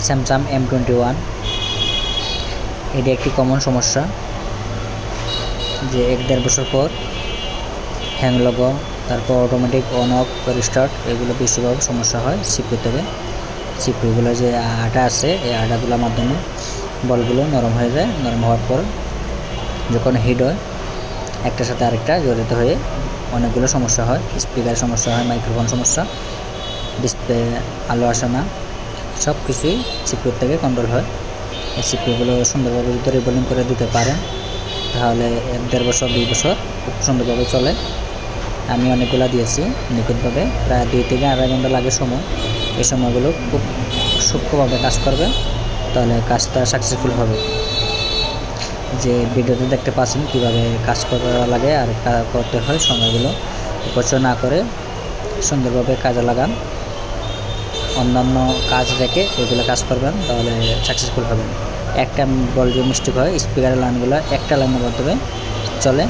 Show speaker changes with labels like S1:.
S1: Samsung M21। এটি একটি common সমস্যা যে 1-1.5 বছর পর হ্যাং লগো, তারপর অটোমেটিক অন অফ রিস্টার্ট, এগুলো বেশিরভাগ সমস্যা হয় সিপিইউ থেকে। সিপিইউগুলো যে আটা আছে এই আটাগুলোর মাধ্যমে বলগুলো নরম হয়ে যায়। নরম হওয়ার পর যখন হিট হয় একটার সাথে আরেকটা জড়িত হয়ে অনেকগুলো সমস্যা হয়। স্পিকারের সমস্যা হয়, মাইক্রোফোন সমস্যা, ডিসপ্লে আলো আসে না, সব কিছুই সিপিইউ থেকে কন্ট্রোল হয়। এই সিপিইউগুলো সুন্দরভাবে যদি রিবোলিং করে দিতে পারেন তাহলে 1-1.5 বছর 2 বছর খুব সুন্দরভাবে চলে। আমি অনেকগুলো দিয়েছি নিখুঁতভাবে, প্রায় 2 থেকে 2.5 ঘন্টা লাগে সময়। এই সময়গুলো খুব সূক্ষ্মভাবে কাজ করবে, তাহলে কাজটা সাকসেসফুল হবে। যে ভিডিওতে দেখতে পাচ্ছেন কীভাবে কাজ করা লাগে আর করতে হয়, সময়গুলো অপচয় না করে সুন্দরভাবে কাজে লাগান। অন্যান্য কাজ রেখে এগুলো কাজ করবেন, তাহলে সাকসেসফুল হবেন। একটা বল যে মিস্টেক হয়, স্পিকারের লাইনগুলো একটা লাইনের মাধ্যমে চলে,